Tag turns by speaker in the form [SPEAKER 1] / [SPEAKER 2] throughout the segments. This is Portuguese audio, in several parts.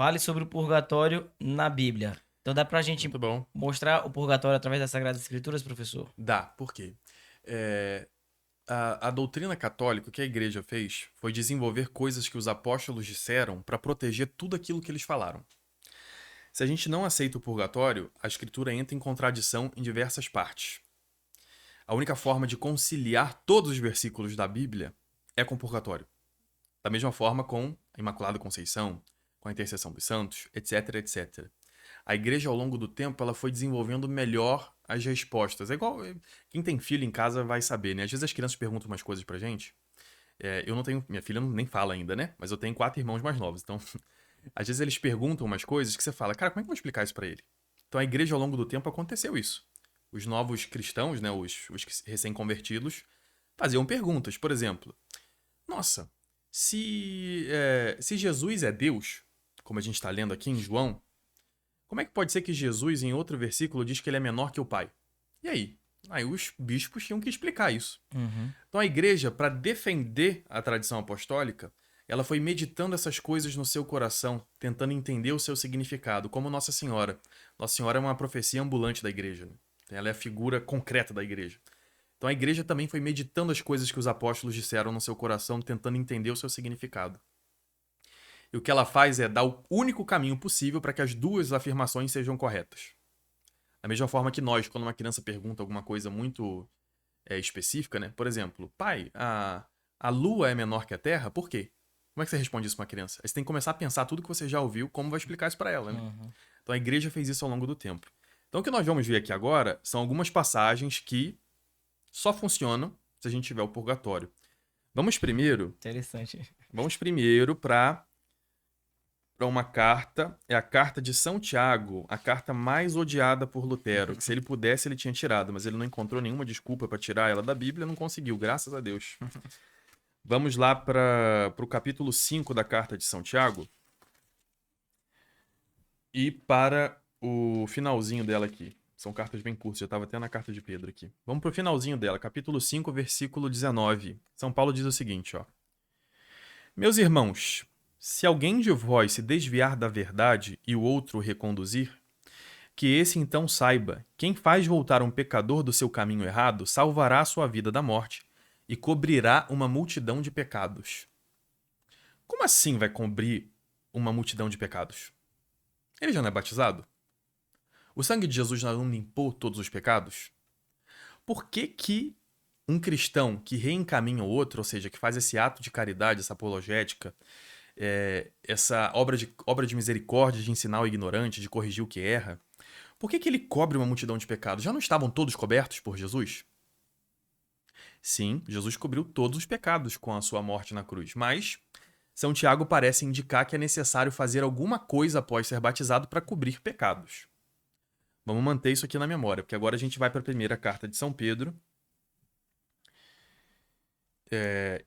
[SPEAKER 1] Fale sobre o purgatório na Bíblia. Então dá pra gente
[SPEAKER 2] Muito bom.
[SPEAKER 1] mostrar o purgatório através das Sagradas Escrituras, professor?
[SPEAKER 2] Dá, por quê? É, a doutrina católica, o que a igreja fez, foi desenvolver coisas que os apóstolos disseram para proteger tudo aquilo que eles falaram. Se a gente não aceita o purgatório, a escritura entra em contradição em diversas partes. A única forma de conciliar todos os versículos da Bíblia é com o purgatório. Da mesma forma com a Imaculada Conceição, com a intercessão dos santos, etc, etc. A igreja, ao longo do tempo, ela foi desenvolvendo melhor as respostas. É igual, quem tem filho em casa vai saber, né? Às vezes as crianças perguntam umas coisas pra gente. Eu não tenho, minha filha nem fala ainda, né? Mas eu tenho 4 irmãos mais novos. Então, às vezes eles perguntam umas coisas que você fala, cara, como é que eu vou explicar isso pra ele? Então a igreja, ao longo do tempo, aconteceu isso. Os novos cristãos, né? Os recém-convertidos, faziam perguntas. Por exemplo, nossa, se Jesus é Deus, como a gente está lendo aqui em João, como é que pode ser que Jesus, em outro versículo, diz que ele é menor que o Pai? E aí? Aí os bispos tinham que explicar isso.
[SPEAKER 1] Uhum.
[SPEAKER 2] Então a igreja, para defender a tradição apostólica, ela foi meditando essas coisas no seu coração, tentando entender o seu significado, como Nossa Senhora. Nossa Senhora é uma profecia ambulante da igreja, né? Ela é a figura concreta da igreja. Então a igreja também foi meditando as coisas que os apóstolos disseram no seu coração, tentando entender o seu significado. E o que ela faz é dar o único caminho possível para que as duas afirmações sejam corretas. Da mesma forma que nós, quando uma criança pergunta alguma coisa muito específica, né? Por exemplo, pai, a Lua é menor que a Terra? Por quê? Como é que você responde isso para uma criança? Aí você tem que começar a pensar tudo que você já ouviu, como vai explicar isso para ela, né?
[SPEAKER 1] Uhum.
[SPEAKER 2] Então a igreja fez isso ao longo do tempo. Então o que nós vamos ver aqui agora são algumas passagens que só funcionam se a gente tiver o purgatório. Vamos primeiro
[SPEAKER 1] Interessante.
[SPEAKER 2] para uma carta, é a carta de São Tiago, a carta mais odiada por Lutero, que se ele pudesse ele tinha tirado, mas ele não encontrou nenhuma desculpa para tirar ela da Bíblia, não conseguiu, graças a Deus. Vamos lá para o capítulo 5 da carta de São Tiago e para o finalzinho dela aqui. São cartas bem curtas, já estava até na carta de Pedro aqui. Vamos para o finalzinho dela, capítulo 5, versículo 19. São Paulo diz o seguinte, ó. Meus irmãos, se alguém de vós se desviar da verdade e o outro o reconduzir, que esse então saiba, quem faz voltar um pecador do seu caminho errado, salvará a sua vida da morte e cobrirá uma multidão de pecados. Como assim vai cobrir uma multidão de pecados? Ele já não é batizado? O sangue de Jesus não limpou todos os pecados? Por que um cristão que reencaminha o outro, ou seja, que faz esse ato de caridade, essa apologética, essa obra de misericórdia, de ensinar o ignorante, de corrigir o que erra, por que ele cobre uma multidão de pecados? Já não estavam todos cobertos por Jesus? Sim, Jesus cobriu todos os pecados com a sua morte na cruz, mas São Tiago parece indicar que é necessário fazer alguma coisa após ser batizado para cobrir pecados. Vamos manter isso aqui na memória, porque agora a gente vai para a primeira carta de São Pedro.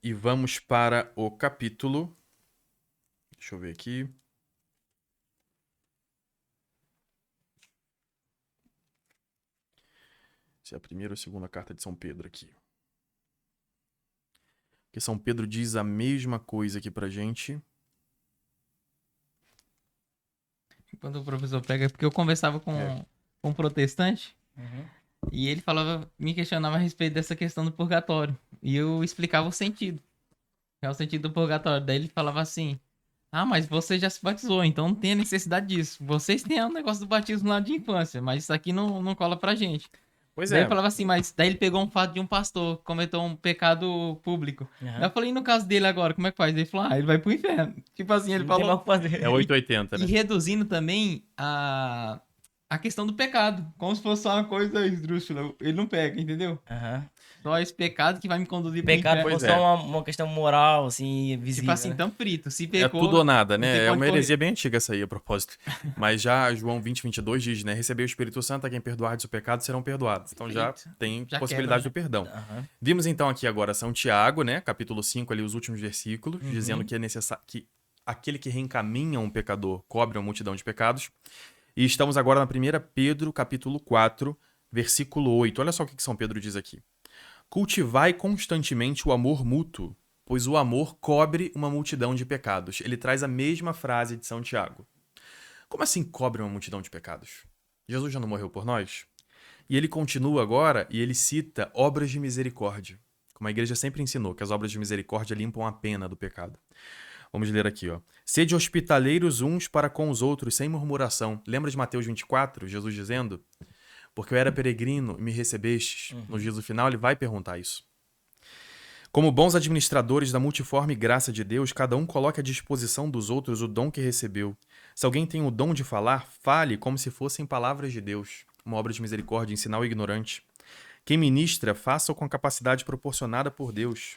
[SPEAKER 2] E vamos para o capítulo. Deixa eu ver aqui. Se é a primeira ou a segunda carta de São Pedro aqui. Porque São Pedro diz a mesma coisa aqui pra gente.
[SPEAKER 3] Quando o professor pega, porque eu conversava com um protestante
[SPEAKER 1] Uhum.
[SPEAKER 3] e ele falava, me questionava a respeito dessa questão do purgatório. E eu explicava o sentido. É o sentido do purgatório. Daí ele falava assim: ah, mas você já se batizou, então não tem a necessidade disso. Vocês têm o negócio do batismo lá de infância, mas isso aqui não cola pra gente.
[SPEAKER 2] Pois
[SPEAKER 3] Daí
[SPEAKER 2] é,
[SPEAKER 3] ele falava assim, mas daí ele pegou um fato de um pastor que cometeu um pecado público.
[SPEAKER 1] Uhum.
[SPEAKER 3] Daí eu falei, e no caso dele agora, como é que faz? Ele falou, ele vai pro inferno. Tipo assim, ele
[SPEAKER 1] Não tem mais
[SPEAKER 3] falou.
[SPEAKER 1] o que fazer.
[SPEAKER 2] é 880,
[SPEAKER 3] E
[SPEAKER 2] né?
[SPEAKER 3] reduzindo também a questão do pecado. Como se fosse só uma coisa esdrúxula. Ele não pega, entendeu?
[SPEAKER 1] Aham.
[SPEAKER 3] Só esse pecado que vai me conduzir pro
[SPEAKER 1] Pecado
[SPEAKER 3] inferno.
[SPEAKER 1] foi
[SPEAKER 2] Pois
[SPEAKER 1] só
[SPEAKER 2] é.
[SPEAKER 1] uma questão moral, assim, visível.
[SPEAKER 3] Tipo assim,
[SPEAKER 1] Né?
[SPEAKER 3] tão frito. Se
[SPEAKER 2] É
[SPEAKER 3] pecou,
[SPEAKER 2] tudo ou nada,
[SPEAKER 3] não tem
[SPEAKER 2] né?
[SPEAKER 3] pra
[SPEAKER 2] É
[SPEAKER 3] onde
[SPEAKER 2] uma
[SPEAKER 3] correr.
[SPEAKER 2] heresia bem antiga essa aí, a propósito. Mas já João 20:22 diz, né? Receber o Espírito Santo, a quem perdoar de seu pecado serão perdoados. Então já
[SPEAKER 3] Perfeito.
[SPEAKER 2] tem
[SPEAKER 3] Já
[SPEAKER 2] possibilidade
[SPEAKER 3] quebra,
[SPEAKER 2] do perdão.
[SPEAKER 1] Aham.
[SPEAKER 2] Vimos então aqui agora São Tiago, né? Capítulo 5, ali os últimos versículos,
[SPEAKER 1] Uhum.
[SPEAKER 2] dizendo que é necessário que aquele que reencaminha um pecador cobre uma multidão de pecados. E estamos agora na 1 Pedro, capítulo 4, versículo 8. Olha só o que São Pedro diz aqui. Cultivai constantemente o amor mútuo, pois o amor cobre uma multidão de pecados. Ele traz a mesma frase de São Tiago. Como assim cobre uma multidão de pecados? Jesus já não morreu por nós? E ele continua agora e ele cita obras de misericórdia. Como a igreja sempre ensinou, que as obras de misericórdia limpam a pena do pecado. Vamos ler aqui, ó. Sede hospitaleiros uns para com os outros, sem murmuração. Lembra de Mateus 24, Jesus dizendo? Porque eu era peregrino e me recebestes. No juízo final, ele vai perguntar isso. Como bons administradores da multiforme graça de Deus, cada um coloque à disposição dos outros o dom que recebeu. Se alguém tem o dom de falar, fale como se fossem palavras de Deus. Uma obra de misericórdia, ensinar o ignorante. Quem ministra, faça-o com a capacidade proporcionada por Deus,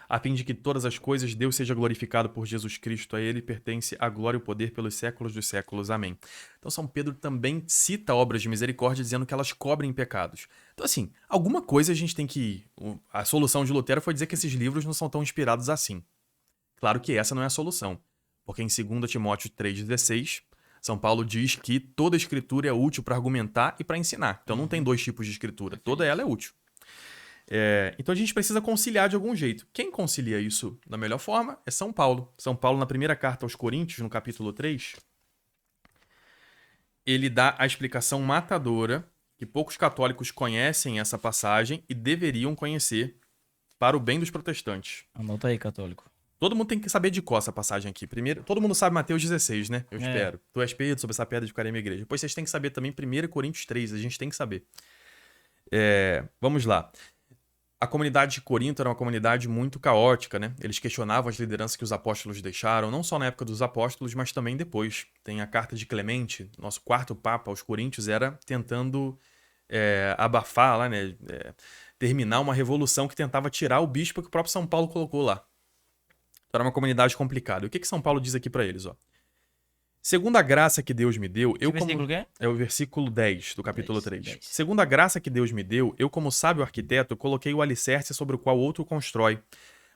[SPEAKER 2] a fim de que todas as coisas Deus seja glorificado por Jesus Cristo. A ele pertence a glória e o poder pelos séculos dos séculos. Amém. Então São Pedro também cita obras de misericórdia, dizendo que elas cobrem pecados. Então assim, alguma coisa a gente tem que... A solução de Lutero foi dizer que esses livros não são tão inspirados assim. Claro que essa não é a solução, porque em 2 Timóteo 3,16, São Paulo diz que toda escritura é útil para argumentar e para ensinar. Então não tem dois tipos de escritura, toda ela é útil. Então a gente precisa conciliar de algum jeito. Quem concilia isso da melhor forma é São Paulo. São Paulo, na primeira carta aos Coríntios, no capítulo 3, ele dá a explicação matadora, que poucos católicos conhecem essa passagem e deveriam conhecer para o bem dos protestantes.
[SPEAKER 1] Anota aí, católico.
[SPEAKER 2] Todo mundo tem que saber de cor essa passagem aqui. Primeiro, todo mundo sabe Mateus 16, né? Eu espero. Tu és Pedro, sobre essa pedra de ficarei minha igreja. Depois vocês têm que saber também 1 Coríntios 3, a gente tem que saber. Vamos lá. A comunidade de Corinto era uma comunidade muito caótica, né? Eles questionavam as lideranças que os apóstolos deixaram, não só na época dos apóstolos, mas também depois. Tem a carta de Clemente, nosso quarto papa aos Coríntios, era tentando abafar lá, né? Terminar uma revolução que tentava tirar o bispo que o próprio São Paulo colocou lá. Então era uma comunidade complicada. E o que São Paulo diz aqui para eles, ó? Segundo a graça que Deus me deu,
[SPEAKER 1] Que versículo que é?
[SPEAKER 2] É o versículo 10 do capítulo 3.
[SPEAKER 1] 10.
[SPEAKER 2] Segundo a graça que Deus me deu, eu, como sábio arquiteto, coloquei o alicerce sobre o qual outro constrói.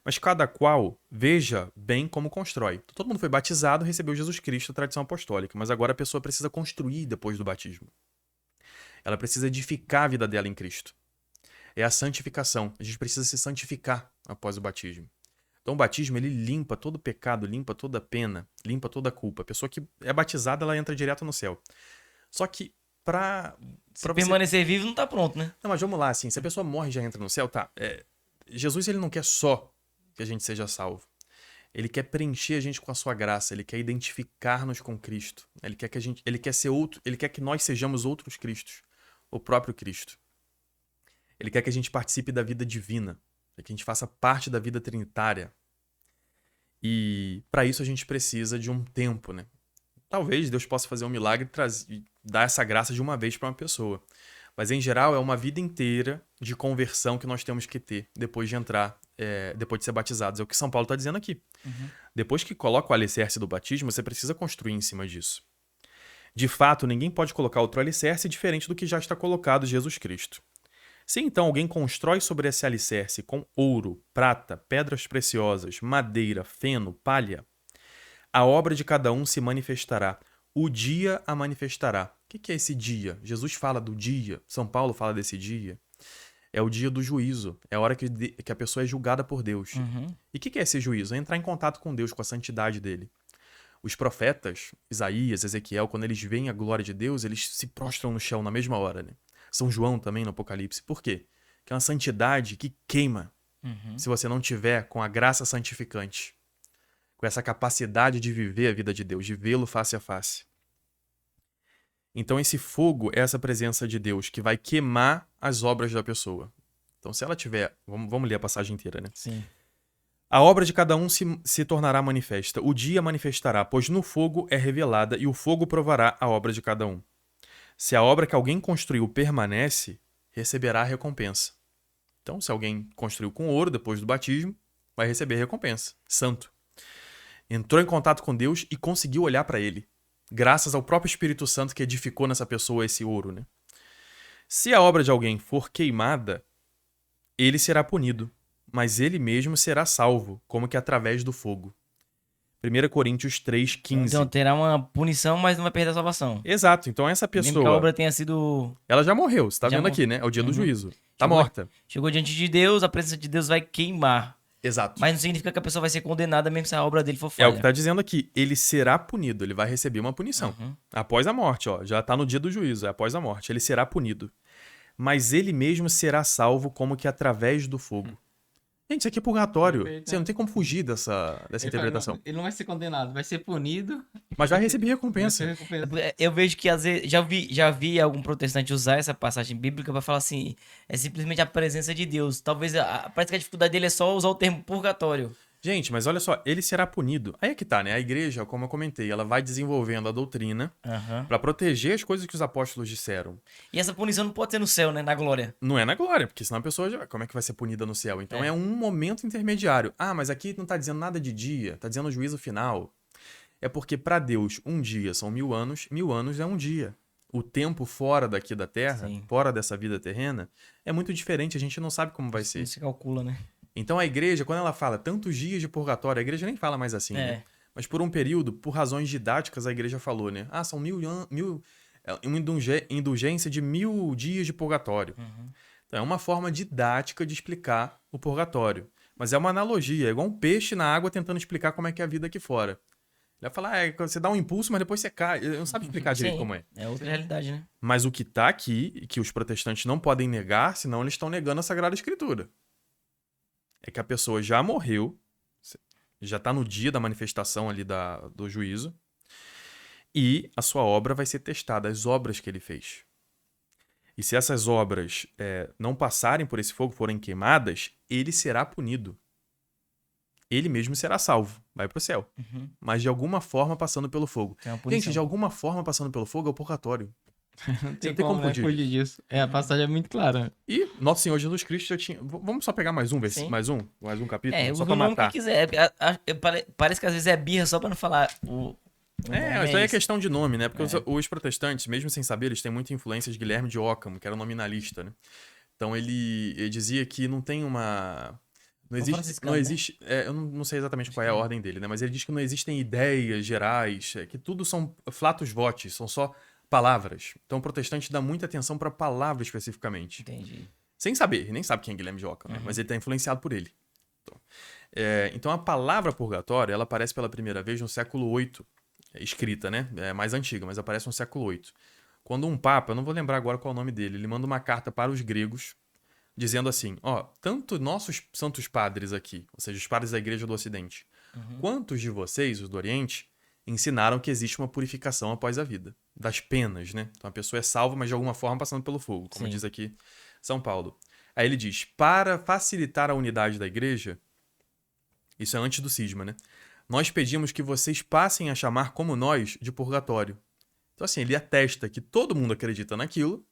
[SPEAKER 2] Mas cada qual veja bem como constrói. Então, todo mundo foi batizado, recebeu Jesus Cristo, a tradição apostólica. Mas agora a pessoa precisa construir depois do batismo. Ela precisa edificar a vida dela em Cristo. É a santificação. A gente precisa se santificar após o batismo. Então o batismo, ele limpa todo pecado, limpa toda pena, limpa toda culpa. A pessoa que é batizada, ela entra direto no céu. Só que
[SPEAKER 1] Se permanecer vivo, não tá pronto, né?
[SPEAKER 2] Não, mas vamos lá, assim, se a pessoa morre e já entra no céu, tá. Jesus, ele não quer só que a gente seja salvo. Ele quer preencher a gente com a sua graça, ele quer identificar-nos com Cristo. Ele quer ser outro, ele quer que nós sejamos outros Cristos, o próprio Cristo. Ele quer que a gente participe da vida divina. Que a gente faça parte da vida trinitária. E para isso a gente precisa de um tempo, né? Talvez Deus possa fazer um milagre e dar essa graça de uma vez para uma pessoa. Mas em geral é uma vida inteira de conversão que nós temos que ter depois de entrar, depois de ser batizados. É o que São Paulo está dizendo aqui. Uhum. Depois que coloca o alicerce do batismo, você precisa construir em cima disso. De fato, ninguém pode colocar outro alicerce diferente do que já está colocado, Jesus Cristo. Se então alguém constrói sobre esse alicerce com ouro, prata, pedras preciosas, madeira, feno, palha, a obra de cada um se manifestará. O dia a manifestará. O que é esse dia? Jesus fala do dia. São Paulo fala desse dia. É o dia do juízo. É a hora que a pessoa é julgada por Deus. Uhum. E o que é esse juízo? É entrar em contato com Deus, com a santidade dele. Os profetas, Isaías, Ezequiel, quando eles veem a glória de Deus, eles se prostram no chão na mesma hora, né? São João também no Apocalipse. Por quê? Que é uma santidade que queima se você não tiver com a graça santificante. Com essa capacidade de viver a vida de Deus, de vê-lo face a face. Então esse fogo é essa presença de Deus que vai queimar as obras da pessoa. Então se ela tiver... Vamos ler a passagem inteira, né?
[SPEAKER 1] Sim.
[SPEAKER 2] A obra de cada um se tornará manifesta. O dia manifestará, pois no fogo é revelada e o fogo provará a obra de cada um. Se a obra que alguém construiu permanece, receberá a recompensa. Então, se alguém construiu com ouro depois do batismo, vai receber recompensa. Santo. Entrou em contato com Deus e conseguiu olhar para ele. Graças ao próprio Espírito Santo que edificou nessa pessoa esse ouro, né? Se a obra de alguém for queimada, ele será punido, mas ele mesmo será salvo, como que através do fogo. 1 Coríntios 3,15.
[SPEAKER 1] Então terá uma punição, mas não vai perder a salvação.
[SPEAKER 2] Exato. Então essa pessoa...
[SPEAKER 1] Mesmo que a obra tenha sido...
[SPEAKER 2] Ela já morreu. Você tá vendo aqui, né? É o dia do juízo. Tá morta.
[SPEAKER 1] Chegou diante de Deus, a presença de Deus vai queimar.
[SPEAKER 2] Exato.
[SPEAKER 1] Mas não significa que a pessoa vai ser condenada mesmo se a obra dele for
[SPEAKER 2] É
[SPEAKER 1] falha.
[SPEAKER 2] o que tá dizendo aqui. Ele será punido, ele vai receber uma punição.
[SPEAKER 1] Uhum.
[SPEAKER 2] Após a morte, ó. Já tá no dia do juízo, é após a morte. Ele será punido. Mas ele mesmo será salvo como que através do fogo. Gente, isso aqui é purgatório.
[SPEAKER 3] Perfeito,
[SPEAKER 2] Você não tem como fugir dessa interpretação.
[SPEAKER 3] Ele não vai ser condenado, vai ser punido.
[SPEAKER 2] Mas vai receber
[SPEAKER 3] Vai
[SPEAKER 2] recompensa.
[SPEAKER 3] ser recompensado.
[SPEAKER 1] Eu vejo que às vezes já vi algum protestante usar essa passagem bíblica pra falar assim, é simplesmente a presença de Deus. Talvez parece que a dificuldade dele é só usar o termo purgatório.
[SPEAKER 2] Gente, mas olha só, ele será punido. Aí é que tá, né? A igreja, como eu comentei, ela vai desenvolvendo a doutrina
[SPEAKER 1] Aham.
[SPEAKER 2] pra proteger as coisas que os apóstolos disseram.
[SPEAKER 1] E essa punição não pode ser no céu, né? Na glória.
[SPEAKER 2] Não é na glória, porque senão a pessoa já... Como é que vai ser punida no céu? Então é um momento intermediário. Ah, mas aqui não tá dizendo nada de dia, tá dizendo o juízo final. É porque pra Deus, um dia são 1000 anos é um dia. O tempo fora daqui da Terra,
[SPEAKER 1] Sim.
[SPEAKER 2] fora dessa vida terrena, é muito diferente, a gente não sabe como vai ser.
[SPEAKER 1] Não se calcula, né?
[SPEAKER 2] Então a igreja, quando ela fala tantos dias de purgatório, a igreja nem fala mais assim, né? Mas por um período, por razões didáticas, a igreja falou, né? Ah, são uma indulgência de 1000 dias de purgatório.
[SPEAKER 1] Uhum.
[SPEAKER 2] Então é uma forma didática de explicar o purgatório. Mas é uma analogia, é igual um peixe na água tentando explicar como é que é a vida aqui fora. Ele vai falar, você dá um impulso, mas depois você cai. Ele não sabe explicar direito
[SPEAKER 1] Sim,
[SPEAKER 2] como é.
[SPEAKER 1] É outra realidade, né?
[SPEAKER 2] Mas o que tá aqui, e que os protestantes não podem negar, senão eles estão negando a Sagrada Escritura. É que a pessoa já morreu, já tá no dia da manifestação ali do juízo, e a sua obra vai ser testada, as obras que ele fez. E se essas obras não passarem por esse fogo, forem queimadas, ele será punido. Ele mesmo será salvo, vai pro céu.
[SPEAKER 1] Uhum.
[SPEAKER 2] Mas de alguma forma passando pelo fogo.
[SPEAKER 1] Tem uma punição.
[SPEAKER 2] Gente, de alguma forma passando pelo fogo é o purgatório.
[SPEAKER 3] Não tem
[SPEAKER 2] tem como
[SPEAKER 3] como, né, fugir disso. A passagem é muito clara.
[SPEAKER 2] E nosso Senhor Jesus Cristo já tinha... Vamos só pegar mais um
[SPEAKER 1] Sim.
[SPEAKER 2] mais um capítulo,
[SPEAKER 1] Usa
[SPEAKER 2] só
[SPEAKER 1] o
[SPEAKER 2] pra
[SPEAKER 1] nome que
[SPEAKER 2] matar.
[SPEAKER 1] quiser. Parece que às vezes é birra só pra não falar o nome
[SPEAKER 2] Isso aí é
[SPEAKER 1] isso.
[SPEAKER 2] questão de nome, né? Porque os protestantes, mesmo sem saber, eles têm muita influência de Guilherme de Ockham, que era um nominalista, né? Então ele dizia que não tem uma... Não existe...
[SPEAKER 1] franciscano,
[SPEAKER 2] Não
[SPEAKER 1] né?
[SPEAKER 2] existe eu não sei exatamente qual é a ordem dele, né? Mas ele diz que não existem ideias gerais, que tudo são flatus votis, são só palavras. Então o protestante dá muita atenção pra palavra especificamente.
[SPEAKER 1] Entendi.
[SPEAKER 2] Sem saber, ele nem sabe quem é Guilherme de Ockham, né? Mas ele tá influenciado por ele. Então a palavra purgatório, ela aparece pela primeira vez no século VIII, escrita, né? É mais antiga, mas aparece no século VIII. Quando um papa, eu não vou lembrar agora qual é o nome dele, ele manda uma carta para os gregos, dizendo assim, tanto nossos santos padres aqui, ou seja, os padres da igreja do Ocidente, quantos de vocês, os do Oriente, ensinaram que existe uma purificação após a vida, das penas, né? Então a pessoa é salva, mas de alguma forma passando pelo fogo, como
[SPEAKER 1] Sim.
[SPEAKER 2] diz aqui São Paulo. Aí ele diz, para facilitar a unidade da igreja, isso é antes do cisma, né? Nós pedimos que vocês passem a chamar como nós de purgatório. Então assim, ele atesta que todo mundo acredita naquilo,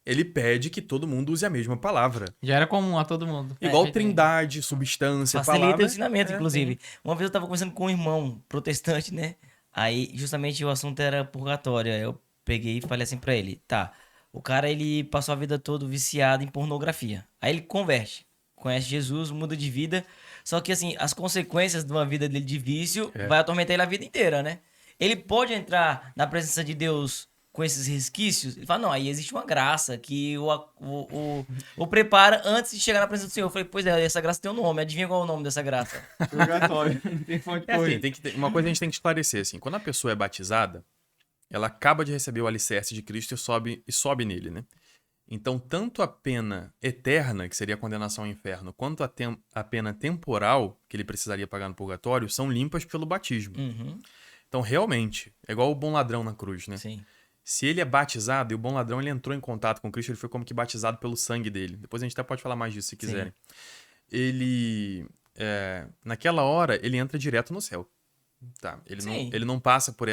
[SPEAKER 2] ele pede que todo mundo use a mesma palavra.
[SPEAKER 3] Já era comum a todo mundo.
[SPEAKER 2] Igual trindade, substância,
[SPEAKER 1] Facilita
[SPEAKER 2] palavra.
[SPEAKER 1] o ensinamento, inclusive. Uma vez eu tava conversando com um irmão protestante, né? Aí, justamente, o assunto era purgatório. Aí eu peguei e falei assim pra ele, tá, o cara, ele passou a vida toda viciado em pornografia. Aí ele converte, conhece Jesus, muda de vida. Só que, assim, as consequências de uma vida dele de vício vai atormentar ele a vida inteira, né? Ele pode entrar na presença de Deus com esses resquícios? Ele fala, não, aí existe uma graça que o prepara antes de chegar na presença do Senhor. Eu falei, pois é, essa graça tem um nome. Adivinha qual é o nome dessa graça?
[SPEAKER 3] Purgatório. Tem fonte
[SPEAKER 2] Assim, uma coisa a gente tem que esclarecer, assim, quando a pessoa é batizada, ela acaba de receber o alicerce de Cristo e sobe nele, né? Então, tanto a pena eterna, que seria a condenação ao inferno, quanto a pena temporal, que ele precisaria pagar no purgatório, são limpas pelo batismo.
[SPEAKER 1] Uhum,
[SPEAKER 2] Então, realmente, é igual o bom ladrão na cruz, né?
[SPEAKER 1] sim.
[SPEAKER 2] Se ele é batizado, e o bom ladrão ele entrou em contato com Cristo, ele foi como que batizado pelo sangue dele. Depois a gente até pode falar mais disso se quiserem. Ele, naquela hora, ele entra direto no céu. Tá? Ele não passa por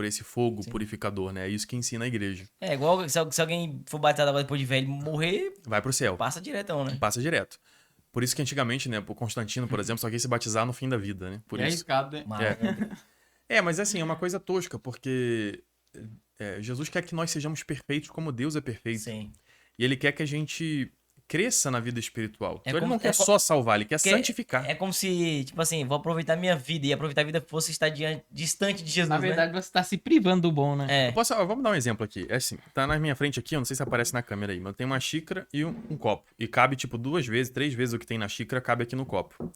[SPEAKER 2] esse fogo purificador, né? É isso que ensina a igreja.
[SPEAKER 1] É igual se alguém for batizado agora depois de velho morrer,
[SPEAKER 2] Vai pro céu.
[SPEAKER 1] passa diretão, né?
[SPEAKER 2] Passa direto. Por isso que antigamente, né, o Constantino, por exemplo, só queria se batizar no fim da vida, né? Por
[SPEAKER 3] É
[SPEAKER 2] isso.
[SPEAKER 3] arriscado, né?
[SPEAKER 1] Mas,
[SPEAKER 2] Mas assim, é uma coisa tosca, porque Jesus quer que nós sejamos perfeitos como Deus é perfeito.
[SPEAKER 1] sim.
[SPEAKER 2] E ele quer que a gente cresça na vida espiritual.
[SPEAKER 1] É
[SPEAKER 2] Então ele
[SPEAKER 1] como-
[SPEAKER 2] não quer
[SPEAKER 1] é co-
[SPEAKER 2] só salvar, ele quer
[SPEAKER 1] Porque
[SPEAKER 2] santificar.
[SPEAKER 1] É como se, tipo assim, vou aproveitar minha vida e aproveitar a vida fosse estar distante de Jesus,
[SPEAKER 3] Na verdade, você tá se privando do bom, né?
[SPEAKER 1] né? É.
[SPEAKER 2] Vamos dar um exemplo aqui. É assim, tá na minha frente aqui, eu não sei se aparece na câmera aí, mas tem uma xícara e um copo. E cabe, tipo, 2 vezes, 3 vezes o que tem na xícara cabe aqui no copo.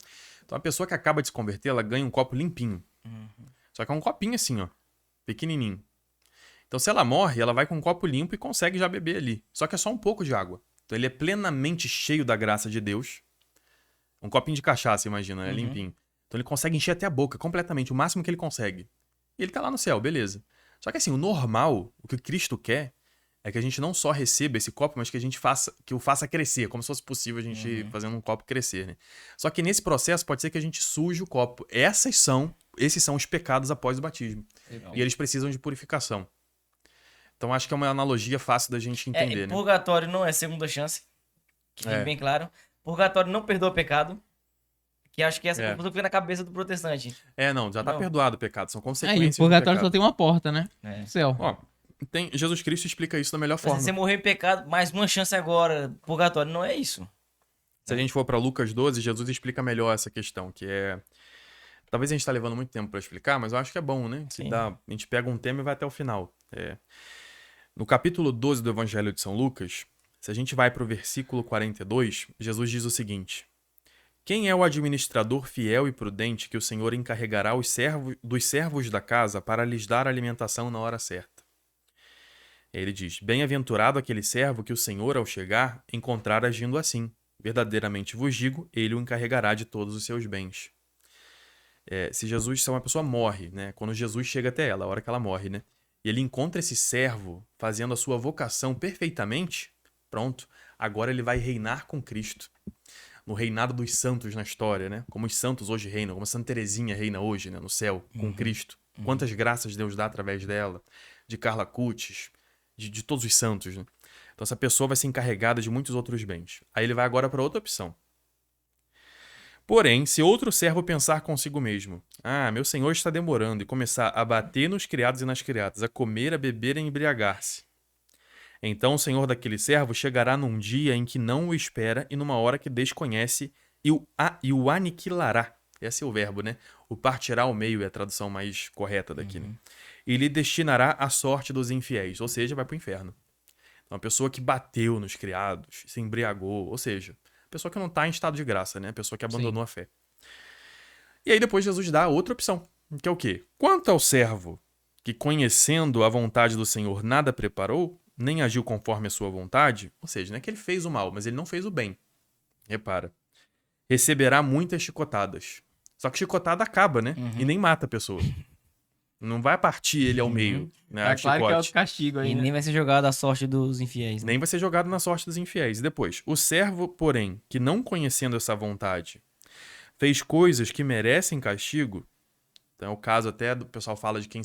[SPEAKER 2] Então a pessoa que acaba de se converter, ela ganha um copo limpinho. Só que é um copinho assim, ó, pequenininho. Então se ela morre, ela vai com um copo limpo e consegue já beber ali. Só que é só um pouco de água. Então ele é plenamente cheio da graça de Deus. Um copinho de cachaça, imagina, é limpinho. Então ele consegue encher até a boca completamente, o máximo que ele consegue. E ele tá lá no céu, beleza. Só que assim, o normal, o que Cristo quer, é que a gente não só receba esse copo, mas que a gente que o faça crescer, como se fosse possível a gente fazendo um copo crescer, né? Só que nesse processo pode ser que a gente suje o copo. Esses são os pecados após o batismo.
[SPEAKER 3] Legal.
[SPEAKER 2] E eles precisam de purificação. Então acho que é uma analogia fácil da gente entender,
[SPEAKER 1] E
[SPEAKER 2] né?
[SPEAKER 1] purgatório não é segunda chance. Que fique
[SPEAKER 2] É.
[SPEAKER 1] bem claro. Purgatório não perdoa pecado. Que acho que essa
[SPEAKER 2] É.
[SPEAKER 1] confusão fica na cabeça do protestante.
[SPEAKER 2] Não, já tá
[SPEAKER 1] Não.
[SPEAKER 2] perdoado o pecado, são
[SPEAKER 3] Aí, o
[SPEAKER 2] consequências do
[SPEAKER 3] purgatório só
[SPEAKER 2] pecado.
[SPEAKER 3] tem uma porta, né?
[SPEAKER 1] É.
[SPEAKER 3] O céu.
[SPEAKER 2] Ó, Jesus Cristo explica isso da melhor
[SPEAKER 1] Mas
[SPEAKER 2] forma.
[SPEAKER 1] se você morrer em pecado, mais uma chance agora. Purgatório não é isso.
[SPEAKER 2] Se a gente for para Lucas 12, Jesus explica melhor essa questão, que é... Talvez a gente tá levando muito tempo para explicar, mas eu acho que é bom, né?
[SPEAKER 1] Sim.
[SPEAKER 2] A gente pega um tema e vai até o final. No capítulo 12 do Evangelho de São Lucas, se a gente vai para o versículo 42, Jesus diz o seguinte: Quem é o administrador fiel e prudente que o Senhor encarregará dos servos da casa para lhes dar alimentação na hora certa? Ele diz: Bem-aventurado aquele servo que o Senhor, ao chegar, encontrar agindo assim. Verdadeiramente vos digo, ele o encarregará de todos os seus bens. Se uma pessoa morre, né? Quando Jesus chega até ela, a hora que ela morre, né? E ele encontra esse servo fazendo a sua vocação perfeitamente, pronto, agora ele vai reinar com Cristo. No reinado dos santos na história, né? Como os santos hoje reinam, como a Santa Teresinha reina hoje, né? No céu, com Cristo. Quantas graças Deus dá através dela, de Carla Cutis, de todos os santos, né? Então essa pessoa vai ser encarregada de muitos outros bens. Aí ele vai agora para outra opção. Porém, se outro servo pensar consigo mesmo: meu senhor está demorando, e começar a bater nos criados e nas criadas, a comer, a beber e a embriagar-se, então o senhor daquele servo chegará num dia em que não o espera e numa hora que desconhece e o aniquilará. Esse é o verbo, né? O partirá ao meio é a tradução mais correta daqui, né? E lhe destinará a sorte dos infiéis, ou seja, vai para o inferno. Uma pessoa que bateu nos criados, se embriagou, ou seja, pessoa que não está em estado de graça, né? Pessoa que abandonou a fé. E aí depois Jesus dá outra opção, que é o quê? Quanto ao servo que, conhecendo a vontade do Senhor, nada preparou, nem agiu conforme a sua vontade, ou seja, não é que ele fez o mal, mas ele não fez o bem. Repara. Receberá muitas chicotadas. Só que chicotada acaba, né? E nem mata a pessoa. Não vai partir ele ao meio, né?
[SPEAKER 3] Tá
[SPEAKER 2] a
[SPEAKER 3] claro que é
[SPEAKER 2] chicote.
[SPEAKER 3] o castigo aí,
[SPEAKER 1] E
[SPEAKER 3] né?
[SPEAKER 1] nem vai ser jogado a sorte dos infiéis. Né?
[SPEAKER 2] Nem vai ser jogado na sorte dos infiéis. E depois, o servo, porém, que não conhecendo essa vontade, fez coisas que merecem castigo. Então é o caso até do pessoal fala de quem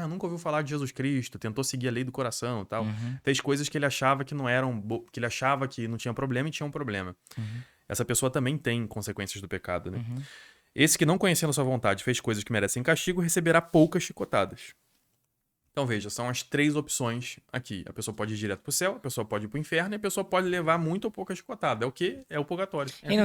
[SPEAKER 2] nunca ouviu falar de Jesus Cristo, tentou seguir a lei do coração e tal. Fez coisas que ele achava que não eram, que ele achava que não tinha problema e tinha um problema. Essa pessoa também tem consequências do pecado, né? Esse que não conhecendo a sua vontade fez coisas que merecem castigo, receberá poucas chicotadas. Então veja, são as 3 opções aqui. A pessoa pode ir direto pro céu, a pessoa pode ir pro inferno e a pessoa pode levar muito ou pouca chicotada. É o quê? É o purgatório.
[SPEAKER 1] E